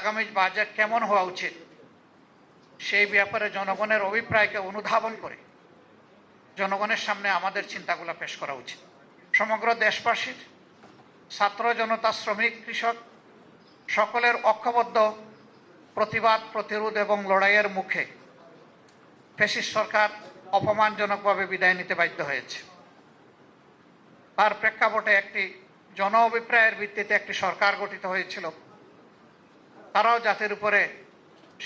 আগামী বাজেট কেমন হওয়া উচিত সেই ব্যাপারে জনগণের অভিপ্রায়কে অনুধাবন করে জনগণের সামনে আমাদের চিন্তাগুলো পেশ করা উচিত। সমগ্র দেশবাসীর, ছাত্র জনতা, শ্রমিক, কৃষক সকলের ঐক্যবদ্ধ প্রতিবাদ, প্রতিরোধ এবং লড়াইয়ের মুখে ফ্যাসিস্ট সরকার অপমানজনকভাবে বিদায় নিতে বাধ্য হয়েছে। তার প্রেক্ষাপটে একটি জন অভিপ্রায়ের ভিত্তিতে একটি সরকার গঠিত হয়েছিল। তারাও জাতির উপরে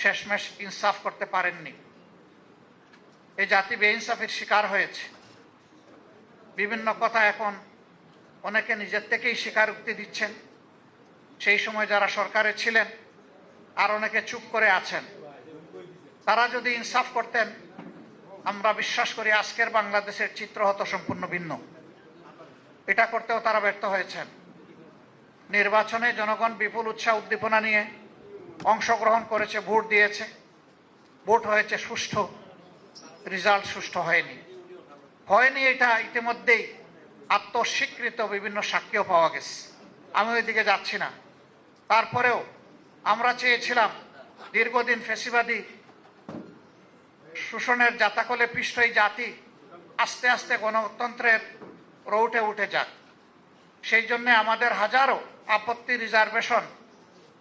শেষমেশ ইনসাফ করতে পারেননি। এই জাতি বেইনসাফের শিকার হয়েছে। বিভিন্ন কথা এখন অনেকে নিজের থেকেই স্বীকারোক্তি দিচ্ছেন। সেই সময় যারা সরকারে ছিলেন আর অনেকে চুপ করে আছেন। তারা যদি ইনসাফ করতেন, আমরা বিশ্বাস করি আজকের বাংলাদেশের চিত্র হতো সম্পূর্ণ ভিন্ন। এটা করতেও তারা ব্যর্থ হয়েছেন। নির্বাচনে জনগণ বিপুল উৎসাহ উদ্দীপনা নিয়ে অংশগ্রহণ করেছে, ভোট দিয়েছে। ভোট হয়েছে সুষ্ঠু, রেজাল্ট সুষ্ঠু হয়নি এটা ইতিমধ্যেই আত্মস্বীকৃত বিভিন্ন সাক্ষ্য পাওয়া গেছে। আমি ওইদিকে যাচ্ছি না। তারপরেও আমরা চেয়েছিলাম দীর্ঘদিন ফ্যাসিবাদী শোষণের জাতাকলে পিষ্ট এই জাতি আস্তে আস্তে গণতন্ত্রের রৌটে উঠে যাক। সেই জন্য আমাদের হাজারো আপত্তি, রিজার্ভেশন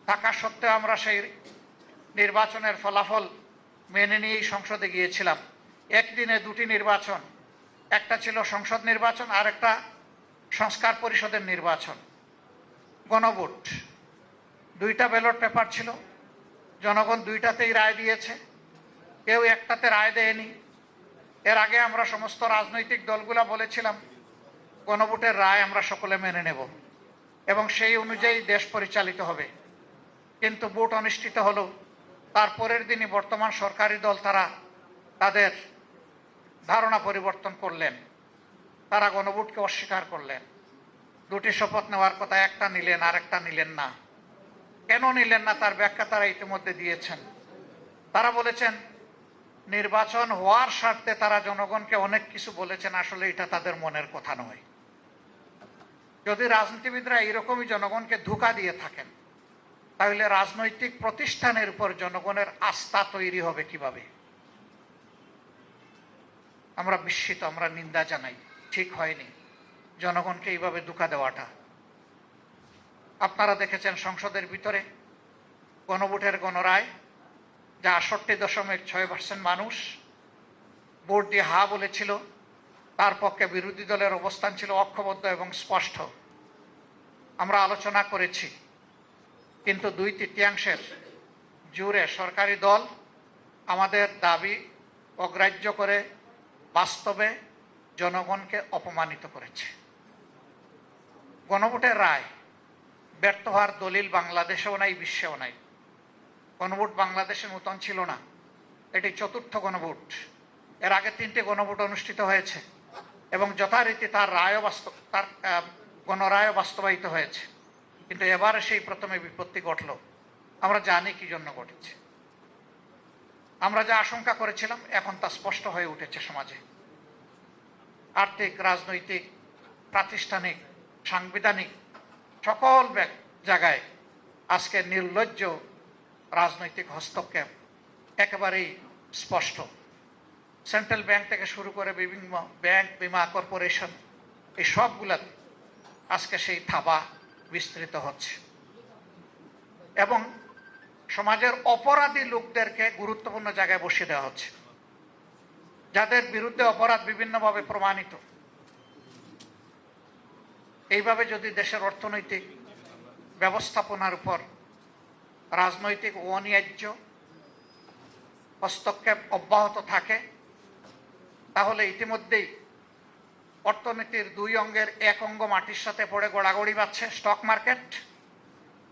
থাকা সত্ত্বেও আমরা সেই নির্বাচনের ফলাফল মেনে নিয়েই সংসদে গিয়েছিলাম। একদিনে দুটি নির্বাচন, একটা ছিল সংসদ নির্বাচন আর একটা সংস্কার পরিষদের নির্বাচন। গণভোট, দুইটা ব্যালট পেপার ছিল। জনগণ দুইটাতেই রায় দিয়েছে, কেউ একটাতে রায় দেয়নি। এর আগে আমরা সমস্ত রাজনৈতিক দলগুলা বলেছিলাম গণভোটের রায় আমরা সকলে মেনে নেব এবং সেই অনুযায়ী দেশ পরিচালিত হবে। কিন্তু ভোট অনুষ্ঠিত হলো, তারপরের দিনই বর্তমান সরকারি দল তারা তাদের ধারণা পরিবর্তন করলেন। তারা গণভোটকে অস্বীকার করলেন। দুটি শপথ নেওয়ার কথা, একটা নিলেন আর একটা নিলেন না। কেন নিলেন না তার ব্যাখ্যা তারা ইতিমধ্যে দিয়েছেন। তারা বলেছেন নির্বাচন হওয়ার স্বার্থে তারা জনগণকে অনেক কিছু বলেছেন। আসলে এটা তাদের মনের কথা নয়। যদি রাজনীতিবিদরা এইরকমই জনগণকে ধোঁকা দিয়ে থাকেন, তাহলে রাজনৈতিক প্রতিষ্ঠানের উপর জনগণের আস্থা তৈরি হবে কিভাবে? আমরা বিস্মিত, আমরা নিন্দা জানাই। ঠিক হয়নি জনগণকে এইভাবে ধোঁকা দেওয়াটা। আপনারা দেখেছেন সংসদের ভিতরে গণভোটের গণরায়, যা ৬৮.৬% মানুষ ভোট দিয়ে হা বলেছিল, তার পক্ষে বিরোধী দলের অবস্থান ছিল ঐক্যবদ্ধ এবং স্পষ্ট। আমরা আলোচনা করেছি, কিন্তু ২/৩ জুড়ে সরকারি দল আমাদের দাবি অগ্রাহ্য করে বাস্তবে জনগণকে অপমানিত করেছে। গণভোটের রায় ব্যর্থ হওয়ার দলিল বাংলাদেশেও নাই, বিশ্বেও নাই। গণভোট বাংলাদেশে নতুন ছিল না, এটি চতুর্থ গণভোট। এর আগে ৩টে গণভোট অনুষ্ঠিত হয়েছে এবং যথারীতি তার গণরায়ও বাস্তবায়িত হয়েছে। কিন্তু এবারে সেই প্রথমে বিপত্তি ঘটল। আমরা জানি কি জন্য ঘটেছে। আমরা যা আশঙ্কা করেছিলাম এখন তা স্পষ্ট হয়ে উঠেছে সমাজে। আর্থিক, রাজনৈতিক, প্রাতিষ্ঠানিক, সাংবিধানিক সকল জায়গায় আজকে নির্লজ্জ রাজনৈতিক হস্তক্ষেপ একেবারেই স্পষ্ট। সেন্ট্রাল ব্যাংক থেকে শুরু করে বিভিন্ন ব্যাংক, বীমা কর্পোরেশন, এই সবগুলাতে আজকে সেই থাবা বিস্তৃত হচ্ছে এবং সমাজের অপরাধী লোকদেরকে গুরুত্বপূর্ণ জায়গায় বসিয়ে দেওয়া হচ্ছে, যাদের বিরুদ্ধে অপরাধ বিভিন্নভাবে প্রমাণিত। এইভাবে যদি দেশের অর্থনৈতিক ব্যবস্থাপনার উপর রাজনৈতিক অন্যায্য হস্তক্ষেপ অব্যাহত থাকে, তাহলে ইতিমধ্যেই অর্থনীতির দুই অঙ্গের এক অঙ্গ মাটির সাথে পড়ে গড়াগড়ি বাচ্ছে, স্টক মার্কেট,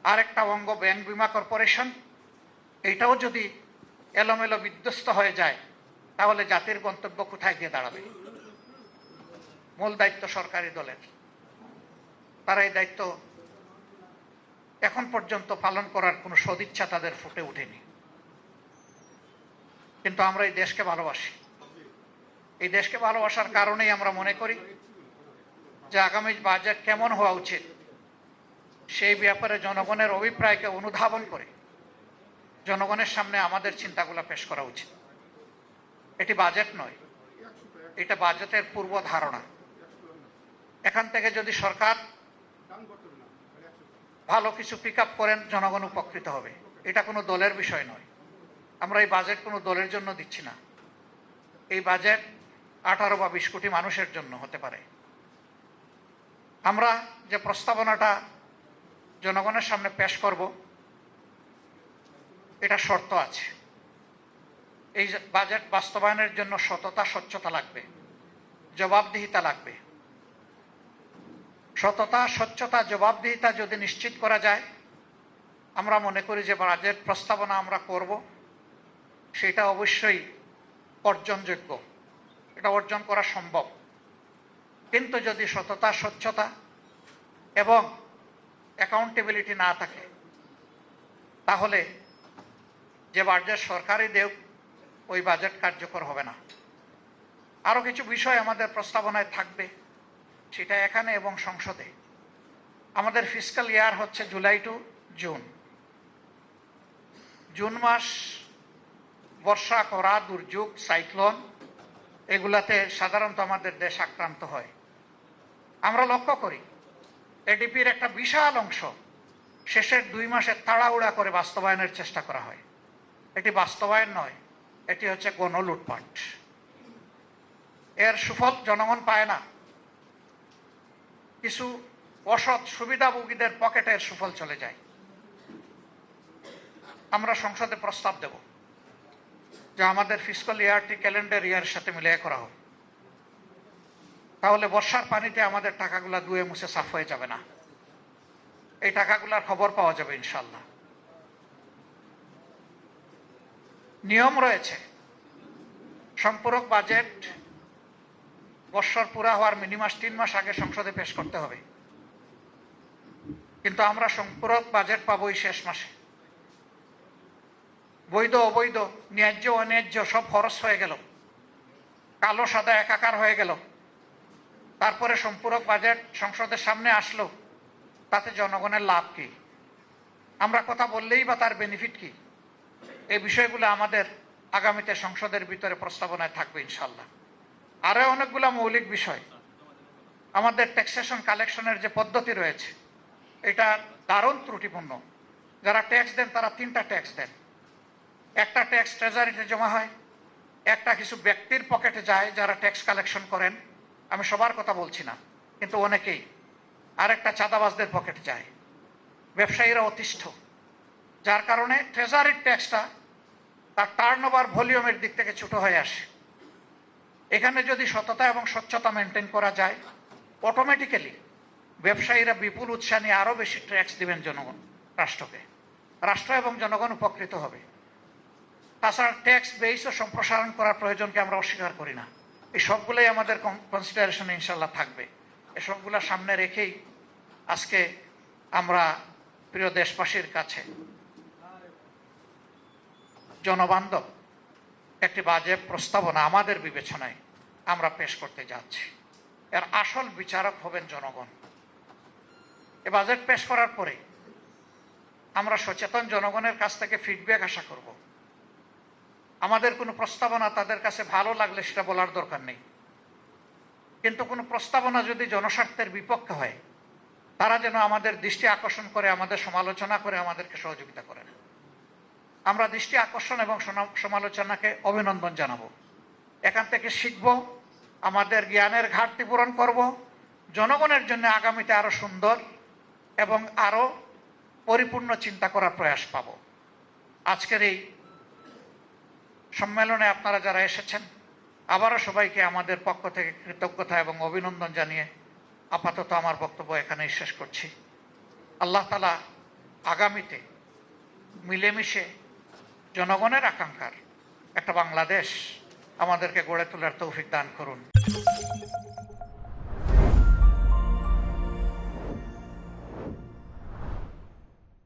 আরেকটা অঙ্গ ব্যাংক, বীমা কর্পোরেশন। এইটাও যদি এলোমেলো বিধ্বস্ত হয়ে যায়, তাহলে জাতির গন্তব্য কোথায় গিয়ে দাঁড়াবে? মূল দায়িত্ব সরকারি দলের। তারা এই দায়িত্ব এখন পর্যন্ত পালন করার কোনো সদিচ্ছা তাদের ফুটে ওঠেনি। কিন্তু আমরা এই দেশকে ভালোবাসি। এই দেশকে ভালোবাসার কারণেই আমরা মনে করি যে আগামী বাজেট কেমন হওয়া উচিত সেই ব্যাপারে জনগণের অভিপ্রায়কে অনুধাবন করে জনগণের সামনে আমাদের চিন্তাগুলো পেশ করা উচিত। এটি বাজেট নয়, এটা বাজেটের পূর্ব ধারণা। এখান থেকে যদি সরকার ভালো কিছু পিক আপ করেন, জনগণ উপকৃত হবে। এটা কোনো দলের বিষয় নয়। আমরা এই বাজেট কোনো দলের জন্য দিচ্ছি না। এই বাজেট 18 বা 20 কোটি মানুষের জন্য হতে পারে। আমরা যে প্রস্তাবনাটা জনগণের সামনে পেশ করব, এটা শর্ত আছে। এই বাজেট বাস্তবায়নের জন্য সততা, স্বচ্ছতা লাগবে, জবাবদিহিতা লাগবে। সততা, স্বচ্ছতা, জবাবদিহিতা যদি নিশ্চিত করা যায়, আমরা মনে করি যে বাজেট প্রস্তাবনা আমরা করব সেটা অবশ্যই অর্জনযোগ্য, এটা অর্জন করা সম্ভব। কিন্তু যদি সততা, স্বচ্ছতা এবং অ্যাকাউন্টেবিলিটি না থাকে, তাহলে যে বাজেট সরকারই দেব ওই বাজেট কার্যকর হবে না। আরও কিছু বিষয় আমাদের প্রস্তাবনায় থাকবে, সেটা এখানে এবং সংসদে। আমাদের ফিসকাল ইয়ার হচ্ছে জুলাই টু জুন। জুন মাস বর্ষা, খরা, দুর্যোগ, সাইক্লোন এগুলাতে সাধারণত আমাদের দেশ আক্রান্ত হয়। আমরা লক্ষ্য করি এডিপির একটা বিশাল অংশ শেষের 2 মাসে তাড়াহুড়া করে বাস্তবায়নের চেষ্টা করা হয়। এটি বাস্তবায়ন নয়, এটি হচ্ছে গণলুটপাট। এর সুফল জনগণ পায় না, কিছু অসৎ সুবিধাভোগীদের পকেটের সুফল চলে যায়। আমরা সংসদে প্রস্তাব দেব যে আমাদের ফিসকাল ইয়ারটি ক্যালেন্ডার ইয়ারের সাথে মিলিয়ে করা হোক। তাহলে বর্ষার পানিতে আমাদের টাকাগুলা ধুয়ে মুছে সাফ হয়ে যাবে না, এই টাকাগুলার খবর পাওয়া যাবে ইনশাল্লাহ। নিয়ম রয়েছে, সম্পূরক বাজেট বৎসর পুরা হওয়ার মিনিমাম 3 মাস আগে সংসদে পেশ করতে হবে। কিন্তু আমরা সম্পূরক বাজেট পাবো এই শেষ মাসে। বৈধ অবৈধ, ন্যায্য অন্যায্য সব খরচ হয়ে গেল, কালো সাদা একাকার হয়ে গেল। তারপরে সম্পূরক বাজেট সংসদের সামনে আসলো, তাতে জনগণের লাভ কি? আমরা কথা বললেই বা তার বেনিফিট কি? এই বিষয়গুলো আমাদের আগামীতে সংসদের ভিতরে প্রস্তাবনায় থাকবে ইনশাল্লাহ। আরও অনেকগুলো মৌলিক বিষয়। আমাদের ট্যাক্সেশন কালেকশনের যে পদ্ধতি রয়েছে, এটা দারুণ ত্রুটিপূর্ণ। যারা ট্যাক্স দেন তারা 3টা ট্যাক্স দেন। একটা ট্যাক্স ট্রেজারিতে জমা হয়, একটা কিছু ব্যক্তির পকেটে যায় যারা ট্যাক্স কালেকশন করেন, আমি সবার কথা বলছি না কিন্তু অনেকেই, আরেকটা চাঁদাবাজদের পকেটে যায়, ব্যবসায়ীরা অতিষ্ঠ। যার কারণে ট্রেজারির ট্যাক্সটা তার টার্নওভার ভলিউমের দিক থেকে ছোট হয়ে আসে। এখানে যদি সততা এবং স্বচ্ছতা মেনটেন করা যায়, অটোমেটিক্যালি ব্যবসায়ীরা বিপুল উৎসাহ নিয়ে আরও বেশি ট্যাক্স দিবেন জনগণ, রাষ্ট্রকে। রাষ্ট্র এবং জনগণ উপকৃত হবে। তাছাড়া ট্যাক্স বেসও সম্প্রসারণ করার প্রয়োজনকে আমরা অস্বীকার করি না। এই সবগুলোই আমাদের কনসিডারেশনে ইনশাল্লাহ থাকবে। এসবগুলো সামনে রেখেই আজকে আমরা প্রিয় দেশবাসীর কাছে জনবান্ধব একটি বাজেট প্রস্তাবনা আমাদের বিবেচনায় আমরা পেশ করতে যাচ্ছি। এর আসল বিচারক হবেন জনগণ। এ বাজেট পেশ করার পরে আমরা সচেতন জনগণের কাছ থেকে ফিডব্যাক আশা করব। আমাদের কোনো প্রস্তাবনা তাদের কাছে ভালো লাগলে সেটা বলার দরকার নেই, কিন্তু কোনো প্রস্তাবনা যদি জনস্বার্থের বিপক্ষে হয়, তারা যেন আমাদের দৃষ্টি আকর্ষণ করে, আমাদের সমালোচনা করে, আমাদেরকে সহযোগিতা করেন। আমরা দৃষ্টি আকর্ষণ এবং সমালোচনাকে অভিনন্দন জানাবো। এখান থেকে শিখব, আমাদের জ্ঞানের ঘাটতি পূরণ করব, জনগণের জন্য আগামীতে আরও সুন্দর এবং আরও পরিপূর্ণ চিন্তা করার প্রয়াস পাব। আজকের এই সম্মেলনে আপনারা যারা এসেছেন, আবারও সবাইকে আমাদের পক্ষ থেকে কৃতজ্ঞতা এবং অভিনন্দন জানিয়ে আপাতত আমার বক্তব্য এখানেই শেষ করছি। আল্লাহ তাআলা আগামীতে মিলেমিশে জনগণের আকাঙ্ক্ষার একটা বাংলাদেশ আমাদেরকে গড়ে তোলার তৌফিক দান করুন।